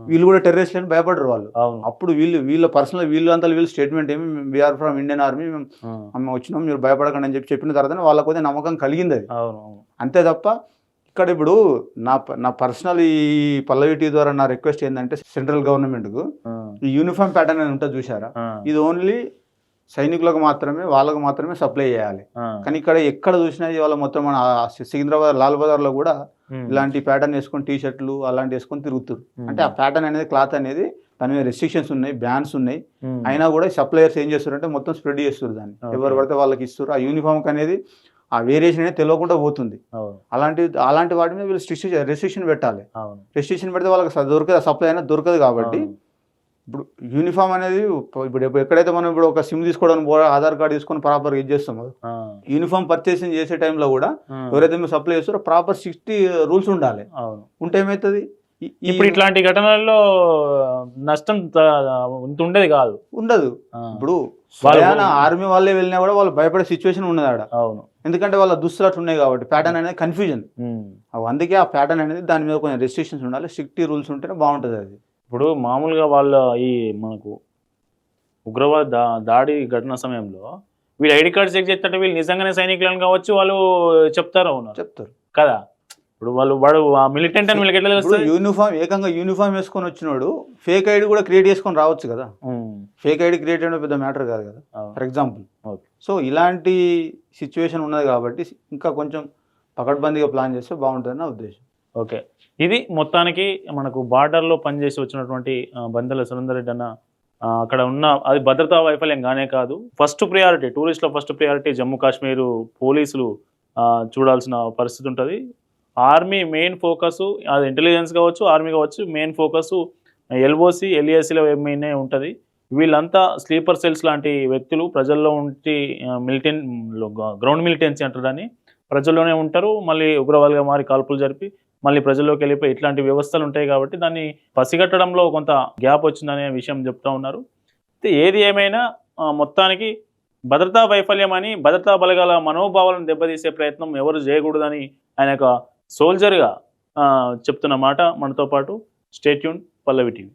వీళ్ళు కూడా టెర్రరిస్ట్ అని భయపడ్డారు వాళ్ళు. అప్పుడు వీళ్ళ పర్సనల్ వీళ్ళు స్టేట్మెంట్ ఏమి, వీఆర్ ఫ్రమ్ ఇండియన్ ఆర్మీ, మేము వచ్చినాం, మీరు భయపడకండి అని చెప్పిన తర్వాత వాళ్ళకు కొద్దిగా నమ్మకం కలిగింది. అది అంతే తప్ప ఇక్కడ ఇప్పుడు నా పర్సనల్ ఈ పల్లవి టీ ద్వారా నా రిక్వెస్ట్ ఏంటంటే సెంట్రల్ గవర్నమెంట్ కు ఈ యూనిఫామ్ ప్యాటర్న్ అని ఉంటుంది చూసారా, ఇది ఓన్లీ సైనికులకు మాత్రమే, వాళ్ళకు మాత్రమే సప్లై చేయాలి. కానీ ఇక్కడ ఎక్కడ చూసినా ఇవాళ మొత్తం మన సికింద్రాబాద్ లాల్ బజార్ లో కూడా ఇలాంటి ప్యాటర్న్ వేసుకొని టీ షర్ట్లు అలాంటి వేసుకొని తిరుగుతారు. అంటే ఆ ప్యాటర్న్ అనేది క్లాత్ అనేది దాని మీద రెస్ట్రిక్షన్స్ ఉన్నాయి, బ్యాన్స్ ఉన్నాయి. అయినా కూడా సప్లయర్స్ ఏం చేస్తారు అంటే మొత్తం స్ప్రెడ్ చేస్తారు దాన్ని, ఎవరు పడితే వాళ్ళకి ఇస్తారు. ఆ యూనిఫామ్ అనేది ఆ వేరియేషన్ అనేది తెలియకుండా పోతుంది. అలాంటి వాటి మీద వీళ్ళు రెస్ట్రిక్షన్ పెట్టాలి. రెస్ట్రిక్షన్ పెడితే వాళ్ళకి దొరకదు, సప్లై అనేది దొరకదు. కాబట్టి ఇప్పుడు యూనిఫామ్ అనేది ఇప్పుడు ఎక్కడైతే మనం ఇప్పుడు ఒక సిమ్ తీసుకోవడానికి ఆధార్ కార్డు తీసుకొని ప్రాపర్గా ఇది చేస్తామో, యూనిఫామ్ పర్చేసింగ్ చేసే టైంలో కూడా ఎవరైతే మీరు సప్లై చేస్తారో ప్రాపర్ 60 రూల్స్ ఉండాలి. ఉంటే ఏమవుతుంది, ఇప్పుడు ఇట్లాంటి ఘటనల్లో నష్టం ఉండేది కాదు, ఉండదు. ఇప్పుడు ఆర్మీ వాళ్ళే వెళ్ళినా కూడా వాళ్ళు భయపడే సిచ్యువేషన్ ఉన్నది ఆడ. ఎందుకంటే వాళ్ళ దుస్తులు అట్లా ఉన్నాయి కాబట్టి ప్యాటర్న్ అనేది కన్ఫ్యూజన్. అందుకే ఆ ప్యాటర్న్ అనేది దాని మీద కొంచెం రెస్ట్రిక్షన్స్ ఉండాలి, స్ట్రిక్ట్ రూల్స్ ఉంటేనే బాగుంటుంది. అది ఇప్పుడు మామూలుగా వాళ్ళ ఈ మనకు ఉగ్రవాద దాడి ఘటన సమయంలో వీళ్ళు ఐడి కార్డ్ చెక్ చేస్తుంటే వీళ్ళు నిజంగానే సైనికులను కావచ్చు వాళ్ళు చెప్తారు కదా. ఇప్పుడు వాడు మిలిటెంట్ అని వీళ్ళకి ఎట్లా తెలుస్తుంది? ఏకంగా యూనిఫామ్ వేసుకొని వచ్చినోడు ఫేక్ ఐడి కూడా క్రియేట్ చేసుకొని రావచ్చు కదా. ఫేక్ ఐడి క్రియేట్ చేయడం పెద్ద మ్యాటర్ కాదు కదా, ఫర్ ఎగ్జాంపుల్. సో ఇలాంటి సిచ్యువేషన్ ఉన్నది కాబట్టి ఇంకా కొంచెం పకడ్బందీగా ప్లాన్ చేస్తే బాగుంటుంది నా ఉద్దేశం. ఓకే, ఇది మొత్తానికి మనకు బార్డర్లో పనిచేసి వచ్చినటువంటి బందెల సురేందర్ రెడ్డి అన్న అక్కడ ఉన్న అది భద్రతా వైఫల్యం కానే కాదు, ఫస్ట్ ప్రియారిటీ టూరిస్టుల ఫస్ట్ ప్రియారిటీ జమ్మూ కాశ్మీర్ పోలీసులు చూడాల్సిన పరిస్థితి ఉంటుంది. ఆర్మీ మెయిన్ ఫోకస్, అది ఇంటెలిజెన్స్ కావచ్చు, ఆర్మీ కావచ్చు, మెయిన్ ఫోకస్ ఎల్ఓసి ఎల్ఏసీలో ఏమైనా ఉంటుంది. వీళ్ళంతా స్లీపర్ సెల్స్ లాంటి వ్యక్తులు ప్రజల్లో ఉండి గ్రౌండ్ మిలిటెన్సీ అంటారని ప్రజల్లోనే ఉంటారు. మళ్ళీ ఉగ్రవాదులుగా మారి కాల్పులు జరిపి మళ్ళీ ప్రజల్లోకి వెళ్ళిపోయి ఇట్లాంటి వ్యవస్థలు ఉంటాయి కాబట్టి దాన్ని పసిగట్టడంలో కొంత గ్యాప్ వచ్చిందనే విషయం చెప్తా ఉన్నారు. ఏది ఏమైనా మొత్తానికి భద్రతా వైఫల్యం అని భద్రతా బలగాల మనోభావాలను దెబ్బతీసే ప్రయత్నం ఎవరు చేయకూడదని ఆయన ఒక సోల్జర్గా చెప్తున్న మాట మనతో పాటు. స్టే ట్యూన్ పల్లవి టీవీ.